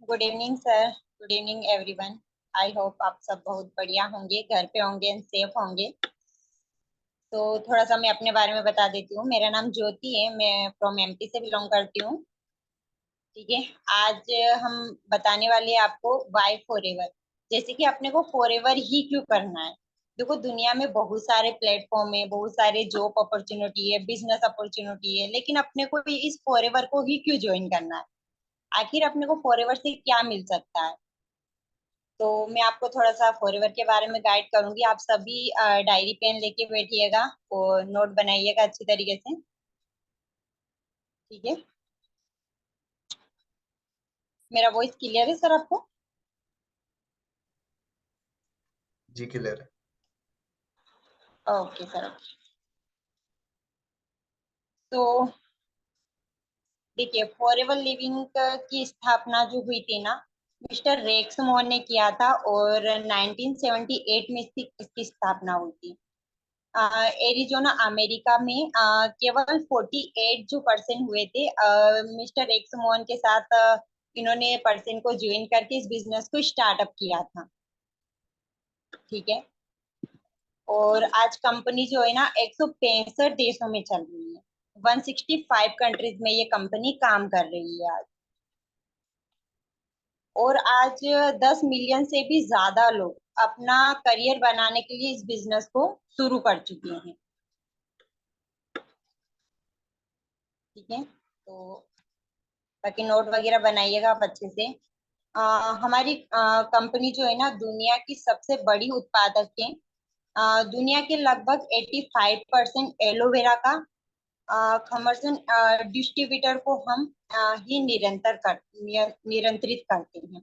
Good evening sir. Good evening everyone. I hope आप सब बहुत बढ़िया होंगे, घर पे होंगे एंड सेफ होंगे। तो थोड़ा सा मैं अपने बारे में बता देती हूँ। मेरा नाम ज्योति है, मैं फ्रॉम एमपी से बिलोंग करती हूँ। ठीक है। आज हम बताने वाले हैं आपको वाई फॉरएवर। जैसे कि अपने को फॉरएवर ही क्यों करना है। देखो, दुनिया में बहुत सारे प्लेटफॉर्म है, बहुत सारे जॉब अपॉर्चुनिटी है, बिजनेस अपॉर्चुनिटी है, लेकिन अपने को भी इस फॉरएवर को ही क्यों ज्वाइन करना है। आखिर अपने को फॉरएवर से क्या मिल सकता है। तो मैं आपको थोड़ा सा फॉरएवर के बारे में गाइड करूंगी। आप सभी डायरी पेन लेके बैठिएगा और नोट बनाइएगा अच्छी तरीके से। ठीक है। मेरा वॉइस क्लियर है सर आपको? जी क्लियर है। Okay sir. तो देखिए, फॉरएवर लिविंग की स्थापना जो हुई थी ना, मिस्टर रेक्स मोहन ने किया था और 1978 में इसकी स्थापना हुई थी। एरिजोना अमेरिका में केवल 48 जो पर्सन हुए थे। मिस्टर एक्स मोहन के साथ इन्होंने पर्सन को ज्वाइन करके इस बिजनेस को स्टार्टअप किया था। ठीक है। और आज कंपनी जो है ना 165 देशों में चल रही है। 165 कंट्रीज में ये कंपनी काम कर रही है आज। और आज 10 मिलियन से भी ज्यादा लोग अपना करियर बनाने के लिए इस बिजनेस को शुरू कर चुके हैं। ठीक है। तो बाकी नोट वगैरह बनाइएगा आप अच्छे से। हमारी कंपनी जो है ना दुनिया की सबसे बड़ी उत्पादक है। दुनिया के लगभग 85% एलोवेरा का कमर्शियल डिस्ट्रीब्यूटर को हम ही नियंत्रित करते हैं।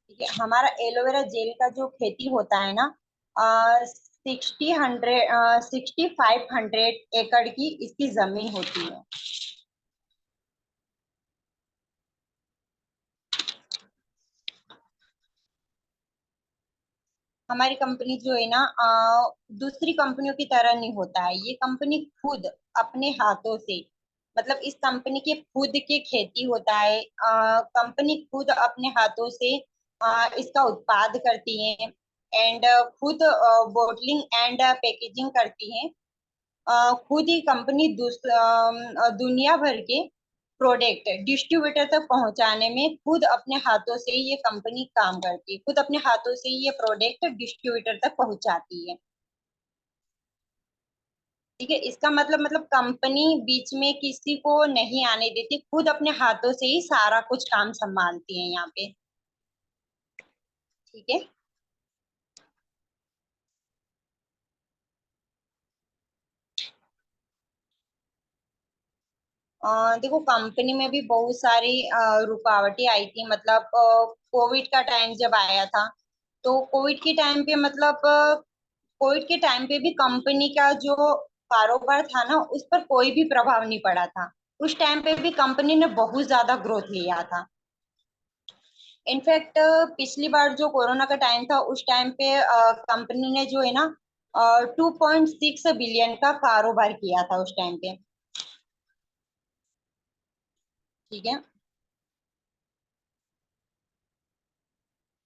ठीक है। हमारा एलोवेरा जेल का जो खेती होता है ना, 6500 एकड़ की इसकी जमीन होती है। हमारी कंपनी जो है ना दूसरी कंपनियों की तरह नहीं होता है। ये कंपनी खुद अपने हाथों से, मतलब इस कंपनी के खुद के खेती होता है। कंपनी खुद अपने हाथों से इसका उत्पाद करती है एंड खुद बोटलिंग एंड पैकेजिंग करती है। खुद ही कंपनी दुनिया भर के प्रोडक्ट डिस्ट्रीब्यूटर तक पहुंचाने में खुद अपने हाथों से ये कंपनी काम करती है। खुद अपने हाथों से ये प्रोडक्ट डिस्ट्रीब्यूटर तक पहुंचाती है। ठीक है। इसका मतलब कंपनी बीच में किसी को नहीं आने देती, खुद अपने हाथों से ही सारा कुछ काम संभालती है यहाँ पे। ठीक है। देखो, कंपनी में भी बहुत सारी रुकावटें आई थी। मतलब कोविड का टाइम जब आया था, तो कोविड के टाइम पे मतलब कोविड के टाइम पे भी कंपनी का जो कारोबार था ना उस पर कोई भी प्रभाव नहीं पड़ा था। उस टाइम पे भी कंपनी ने बहुत ज्यादा ग्रोथ लिया था। इनफैक्ट पिछली बार जो कोरोना का टाइम था उस टाइम पे कंपनी ने जो है ना 2.6 बिलियन का कारोबार किया था उस टाइम पे। ठीक है।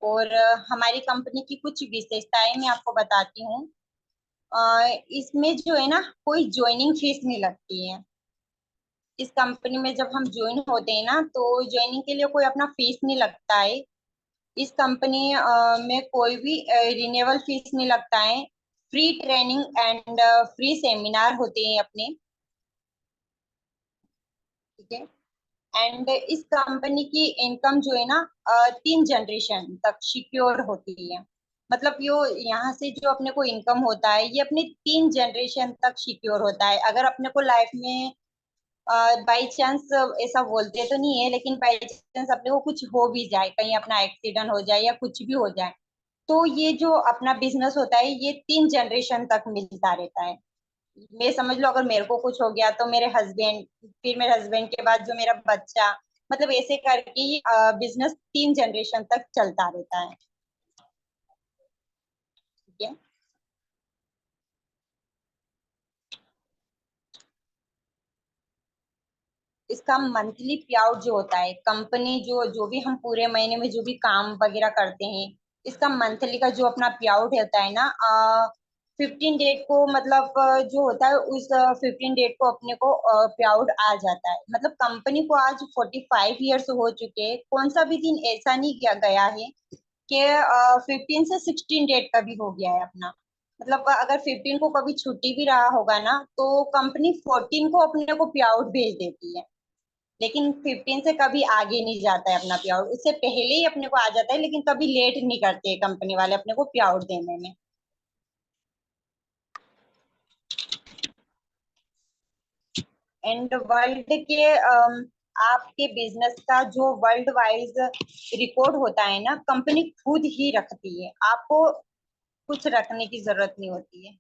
और हमारी कंपनी की कुछ विशेषताएं मैं आपको बताती हूँ। इसमें जो है ना कोई ज्वाइनिंग फीस नहीं लगती है। इस कंपनी में जब हम ज्वाइन होते हैं ना तो ज्वाइनिंग के लिए कोई अपना फीस नहीं लगता है। इस कंपनी में कोई भी रिन्यूअल फीस नहीं लगता है। Free training and free seminar होते हैं अपने। ठीक है। एंड इस कंपनी की इनकम जो है ना 3 जनरेशन तक सिक्योर होती है। मतलब यो यहाँ से जो अपने को इनकम होता है ये अपने 3 जनरेशन तक सिक्योर होता है। अगर अपने को लाइफ में बाई चांस ऐसा बोलते तो नहीं है, लेकिन बाई चांस अपने को कुछ हो भी जाए, कहीं अपना एक्सीडेंट हो जाए या कुछ भी हो जाए, तो ये जो अपना बिजनेस होता है ये 3 जनरेशन तक मिलता रहता है। मैं समझ लो अगर मेरे को कुछ हो गया तो मेरे हस्बैंड, फिर मेरे हस्बैंड के बाद जो मेरा बच्चा, मतलब ऐसे करके ये बिजनेस 3 जनरेशन तक चलता रहता है। ठीक है। इसका मंथली पे आउट जो होता है, कंपनी जो जो भी हम पूरे महीने में जो भी काम वगैरह करते हैं, इसका मंथली का जो अपना पे आउट होता है ना, 15 डेट को, मतलब जो होता है उस 15 डेट को अपने को पे आउट आ जाता है। मतलब कंपनी को आज 45 ईयर्स हो चुके हैं, कौन सा भी दिन ऐसा नहीं किया गया है कि 15 से 16 डेट का भी हो गया है अपना। मतलब अगर 15 को कभी छुट्टी भी रहा होगा ना, तो कंपनी 14 को अपने को पे आउट भेज देती है। लेकिन 15 से कभी आगे नहीं जाता है अपना पे आउट, उससे पहले ही अपने को आ जाता है, लेकिन कभी लेट नहीं करते कंपनी वाले अपने को पे आउट देने में। एंड वर्ल्ड के आपके बिजनेस का जो वर्ल्ड वाइज रिकॉर्ड होता है ना, कंपनी खुद ही रखती है, आपको कुछ रखने की जरूरत नहीं होती है।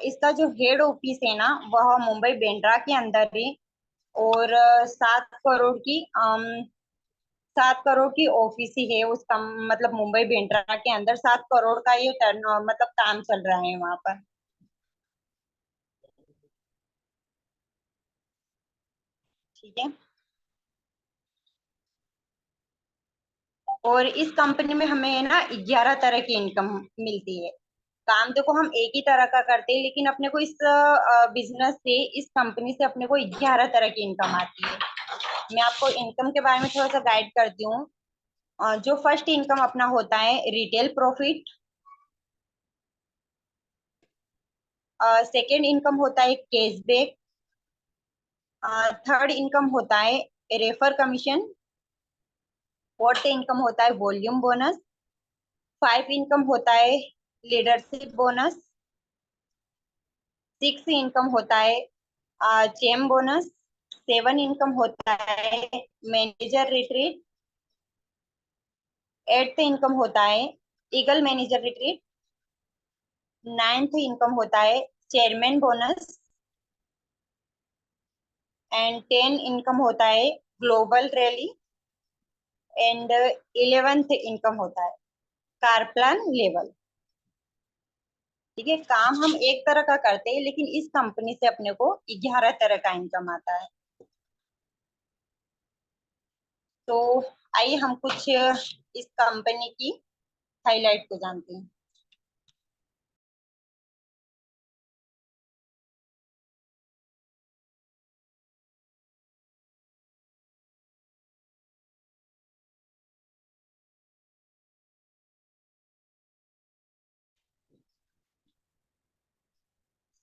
इसका जो हेड ऑफिस है ना, वह मुंबई बेंड्रा के अंदर है। और 7 करोड़ की 7 करोड़ की ऑफिस ही है उसका। मतलब मुंबई बेंड्रा के अंदर 7 करोड़ का ये टर्न, मतलब काम चल रहा है वहां पर। ठीक है। और इस कंपनी में हमें ना 11 तरह की इनकम मिलती है। काम देखो हम एक ही तरह का करते हैं, लेकिन अपने को इस बिजनेस से, इस कंपनी से अपने को 11 तरह की इनकम आती है। मैं आपको इनकम के बारे में थोड़ा सा गाइड करती हूँ। जो फर्स्ट इनकम अपना होता है रिटेल प्रॉफिट। सेकेंड इनकम होता है कैशबैक। थर्ड इनकम होता है रेफर कमीशन। फोर्थ इनकम होता है वॉल्यूम बोनस। फाइव इनकम होता है लीडरशिप बोनस। सिक्स इनकम होता है चेम बोनस। सेवन इनकम होता है मैनेजर रिट्रीट। एट्थ इनकम होता है eagle manager retreat. Ninth income होता है chairman bonus. And ten income होता है global rally. And 11th income होता है कार प्लान लेवल। ठीक है, काम हम एक तरह का करते हैं, लेकिन इस कंपनी से अपने को 11 तरह का इनकम आता है। तो आइए हम कुछ इस कंपनी की हाईलाइट को जानते हैं।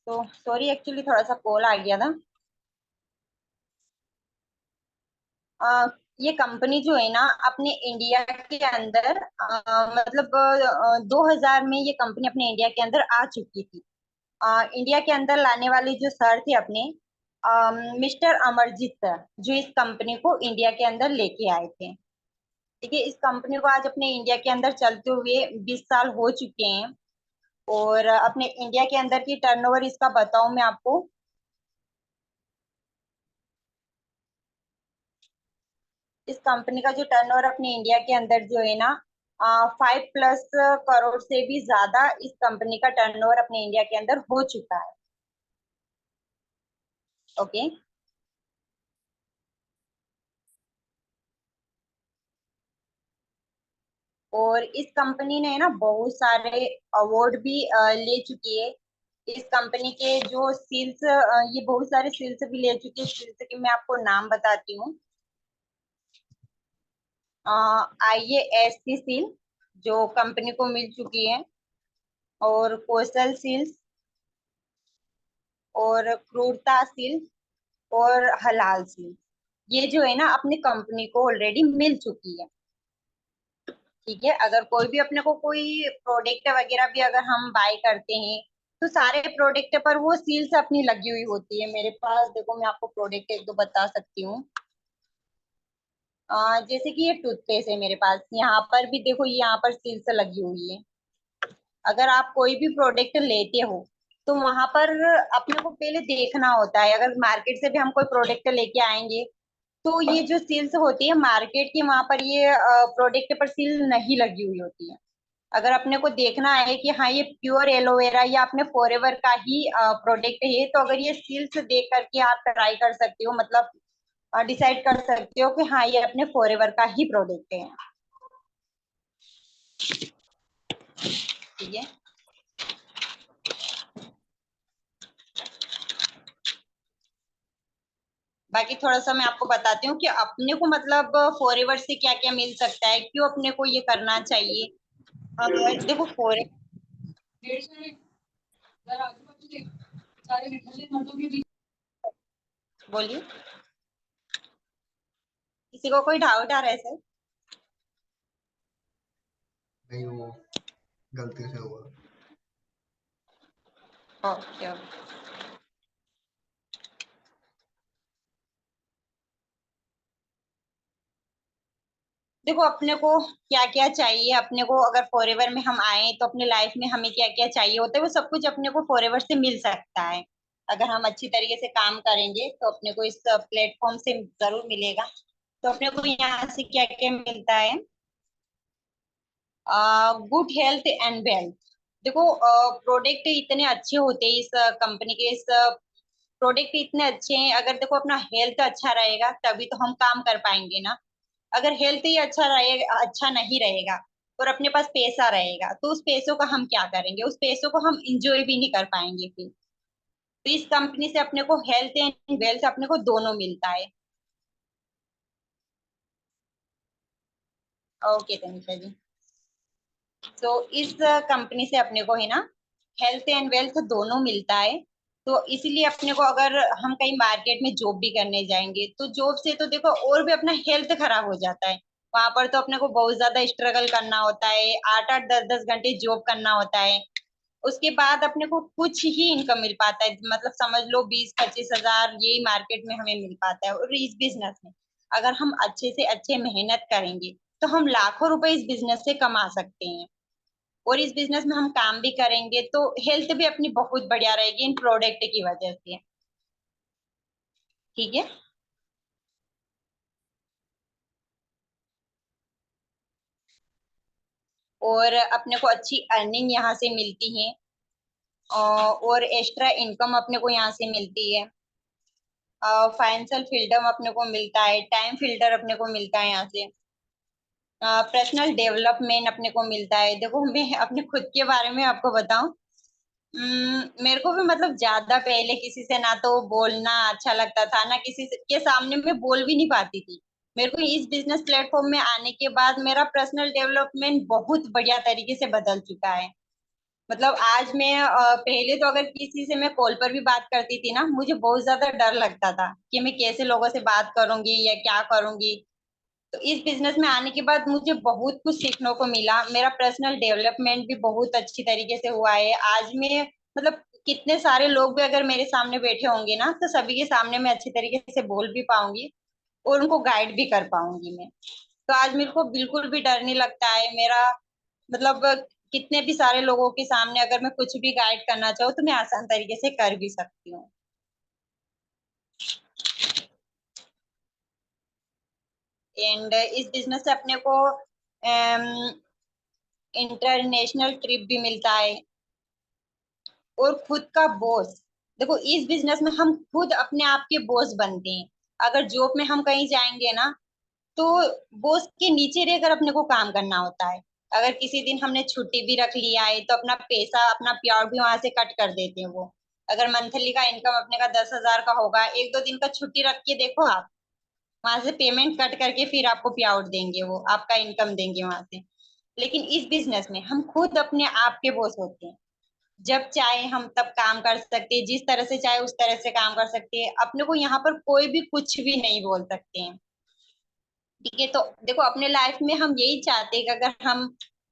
तो सॉरी, एक्चुअली थोड़ा सा कॉल आ गया था। अ, ये कंपनी जो है ना, अपने इंडिया के अंदर, मतलब 2000 में ये कंपनी अपने इंडिया के अंदर आ चुकी थी। इंडिया के अंदर लाने वाले जो सर थे अपने, मिस्टर अमरजीत सर, जो इस कंपनी को इंडिया के अंदर लेके आए थे। ठीक है, इस कंपनी को आज अपने इंडिया के अंदर चलते हुए 20 साल हो चुके हैं। और अपने इंडिया के अंदर की टर्नओवर इसका बताऊं मैं आपको। इस कंपनी का जो टर्नओवर अपने इंडिया के अंदर जो है ना, 5+ करोड़ से भी ज्यादा इस कंपनी का टर्नओवर अपने इंडिया के अंदर हो चुका है। ओके। और इस कंपनी ने ना बहुत सारे अवार्ड भी ले चुकी है। इस कंपनी के जो सील्स, ये बहुत सारे सील्स भी ले चुकी है। सील्स के मैं आपको नाम बताती हूँ। IASC सील जो कंपनी को मिल चुकी है, और कोस्टल सील्स, और क्रूरता सील, और हलाल सील, ये जो है ना अपनी कंपनी को ऑलरेडी मिल चुकी है। ठीक है, अगर कोई भी अपने को कोई प्रोडक्ट वगैरह भी अगर हम बाय करते हैं, तो सारे प्रोडक्ट पर वो सील्स अपनी लगी हुई होती है। मेरे पास देखो, मैं आपको प्रोडक्ट एक दो बता सकती हूँ। जैसे कि ये टूथपेस्ट है मेरे पास, यहाँ पर भी देखो, ये यहाँ पर सील्स लगी हुई है। अगर आप कोई भी प्रोडक्ट लेते हो, तो वहां पर अपने को पहले देखना होता है। अगर मार्केट से भी हम कोई प्रोडक्ट लेके आएंगे, तो ये जो सील्स होती है मार्केट की, वहां पर ये प्रोडक्ट पर सील नहीं लगी हुई होती है। अगर अपने को देखना है कि हाँ ये प्योर एलोवेरा या अपने फॉरएवर का ही प्रोडक्ट है, तो अगर ये सील्स देख करके आप ट्राई कर सकते हो, मतलब डिसाइड कर सकते हो कि हाँ ये अपने फॉरएवर का ही प्रोडक्ट है। ठीक है। बाकी थोड़ा सा मैं आपको बताती हूँ कि अपने को मतलब फॉरएवर से क्या क्या मिल सकता है, क्यों अपने को ये करना चाहिए। देखो फॉरएवर, बोलिए, किसी को कोई डाउट आ रहा है सर? नहीं, वो गलती से हुआ। Okay okay. देखो अपने को क्या क्या चाहिए, अपने को अगर फॉरएवर में हम आए तो अपने लाइफ में हमें क्या क्या चाहिए होता है, वो सब कुछ अपने को फॉरएवर से मिल सकता है। अगर हम अच्छी तरीके से काम करेंगे तो अपने को इस प्लेटफॉर्म से जरूर मिलेगा। तो अपने को यहाँ से क्या क्या मिलता है, गुड हेल्थ एंड वेल्थ। देखो प्रोडक्ट इतने अच्छे होते हैं इस कंपनी के, इस प्रोडक्ट इतने अच्छे हैं। अगर देखो अपना हेल्थ अच्छा रहेगा तभी तो हम काम कर पाएंगे ना। अगर हेल्थ ही अच्छा रहेगा, अच्छा नहीं रहेगा और अपने पास पैसा रहेगा, तो उस पैसों का हम क्या करेंगे, उस पैसों को हम इंजॉय भी नहीं कर पाएंगे फिर। तो इस कंपनी से अपने को हेल्थ एंड वेल्थ अपने को दोनों मिलता है। ओके तनिषा जी। तो इस कंपनी से अपने को है ना हेल्थ एंड वेल्थ दोनों मिलता है। तो इसीलिए अपने को अगर हम कहीं मार्केट में जॉब भी करने जाएंगे तो जॉब से तो देखो और भी अपना हेल्थ खराब हो जाता है। वहां पर तो अपने को बहुत ज्यादा स्ट्रगल करना होता है, 8 8 10 10 घंटे जॉब करना होता है। उसके बाद अपने को कुछ ही इनकम मिल पाता है, मतलब समझ लो 20 25 हजार यही मार्केट में हमें मिल पाता है। और इस बिजनेस में अगर हम अच्छे से अच्छे मेहनत करेंगे तो हम लाखों रुपए इस बिजनेस से कमा सकते हैं। और इस बिजनेस में हम काम भी करेंगे तो हेल्थ भी अपनी बहुत बढ़िया रहेगी इन प्रोडक्ट की वजह से। ठीक है। और अपने को अच्छी अर्निंग यहाँ से मिलती है, और एक्स्ट्रा इनकम अपने को यहाँ से मिलती है। फाइनेंशियल फ्रीडम अपने को मिलता है, टाइम फिल्टर अपने को मिलता है यहाँ से। पर्सनल डेवलपमेंट अपने को मिलता है। देखो मैं अपने खुद के बारे में आपको बताऊं, मेरे को भी मतलब ज्यादा पहले किसी से ना तो बोलना अच्छा लगता था, ना किसी के सामने मैं बोल भी नहीं पाती थी। मेरे को इस बिजनेस प्लेटफॉर्म में आने के बाद मेरा पर्सनल डेवलपमेंट बहुत बढ़िया तरीके से बदल चुका है। मतलब आज मैं पहले तो अगर किसी से मैं कॉल पर भी बात करती थी ना, मुझे बहुत ज्यादा डर लगता था कि मैं कैसे लोगों से बात करूंगी या क्या करूंगी। तो इस बिजनेस में आने के बाद मुझे बहुत कुछ सीखने को मिला, मेरा पर्सनल डेवलपमेंट भी बहुत अच्छी तरीके से हुआ है। आज मैं मतलब कितने सारे लोग भी अगर मेरे सामने बैठे होंगे ना, तो सभी के सामने मैं अच्छी तरीके से बोल भी पाऊंगी और उनको गाइड भी कर पाऊंगी मैं। तो आज मेरे को बिल्कुल भी डर नहीं लगता है मेरा, मतलब कितने भी सारे लोगों के सामने अगर मैं कुछ भी गाइड करना चाहूँ तो मैं आसान तरीके से कर भी सकती हूँ। एंड इस बिजनेस से अपने को इंटरनेशनल ट्रिप भी मिलता है और खुद का बॉस। देखो इस बिजनेस में हम खुद अपने आप के बॉस बनते हैं। अगर जॉब में हम कहीं जाएंगे ना, तो बॉस के नीचे रहकर अपने को काम करना होता है। अगर किसी दिन हमने छुट्टी भी रख लिया है तो अपना पैसा अपना प्यार भी वहां से कट कर देते हैं वो। अगर मंथली का इनकम अपने का 10 हजार का होगा, 1 2 दिन का छुट्टी रख के देखो आप, वहां से पेमेंट कट करके फिर आपको पे आउट देंगे, वो आपका इनकम देंगे वहां से। लेकिन इस बिजनेस में हम खुद अपने आप के बॉस होते हैं। जब चाहे हम तब काम कर सकते हैं, जिस तरह से चाहे उस तरह से काम कर सकते हैं। अपने को यहाँ पर कोई भी कुछ भी नहीं बोल सकते हैं। ठीक है। तो देखो अपने लाइफ में हम यही चाहते हैं कि अगर हम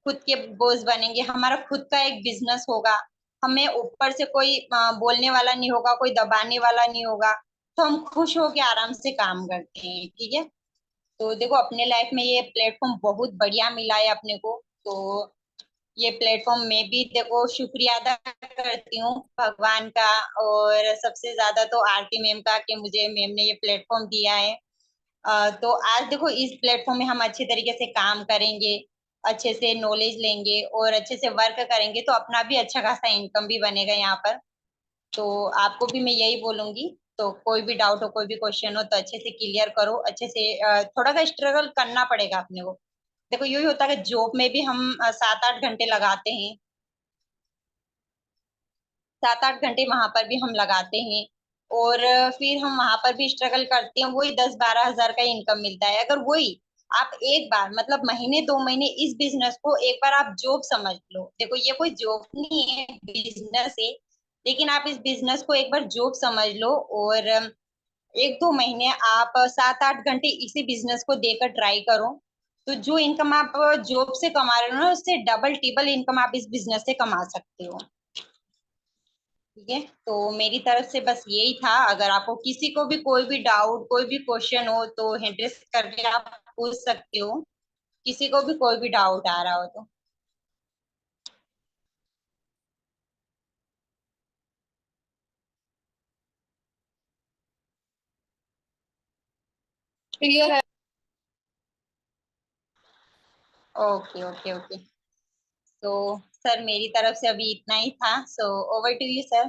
खुद के बॉस बनेंगे, हमारा खुद का एक बिजनेस होगा, हमें ऊपर से कोई बोलने वाला नहीं होगा, कोई दबाने वाला नहीं होगा, तो हम खुश होके आराम से काम करते हैं। ठीक है। तो देखो अपने लाइफ में ये प्लेटफॉर्म बहुत बढ़िया मिला है अपने को। तो ये प्लेटफॉर्म में भी देखो शुक्रिया अदा करती हूँ भगवान का, और सबसे ज्यादा तो आरती मैम का कि मुझे मैम ने ये प्लेटफॉर्म दिया है। तो आज देखो इस प्लेटफॉर्म में हम अच्छे तरीके से काम करेंगे, अच्छे से नॉलेज लेंगे और अच्छे से वर्क करेंगे तो अपना भी अच्छा खासा इनकम भी बनेगा यहाँ पर। तो आपको भी मैं यही बोलूंगी। तो कोई भी डाउट हो, कोई भी क्वेश्चन हो तो अच्छे से क्लियर करो, अच्छे से थोड़ा सा स्ट्रगल करना पड़ेगा अपने को। देखो यही होता है कि जॉब में भी हम 7-8 घंटे लगाते हैं, 7-8 घंटे वहां पर भी हम लगाते हैं और फिर हम वहां पर भी स्ट्रगल करते हैं, वही 10-12 हजार का इनकम मिलता है। अगर वही आप एक बार मतलब महीने 2 महीने इस बिजनेस को एक बार आप जॉब समझ लो, देखो ये कोई जॉब नहीं है, बिजनेस है, लेकिन आप इस बिजनेस को एक बार जॉब समझ लो और 1-2 महीने आप 7-8 घंटे इसी बिजनेस को देकर ट्राई करो, तो जो इनकम आप जॉब से कमा रहे हो ना उससे डबल टिबल इनकम आप इस बिजनेस से कमा सकते हो। ठीक है, तो मेरी तरफ से बस यही था। अगर आपको किसी को भी कोई भी डाउट, कोई भी क्वेश्चन हो तो हैंड रेस करके आप पूछ सकते हो, किसी को भी कोई भी डाउट आ रहा हो तो। क्लियर है। Okay okay okay. तो सर मेरी तरफ से अभी इतना ही था, so over to you sir.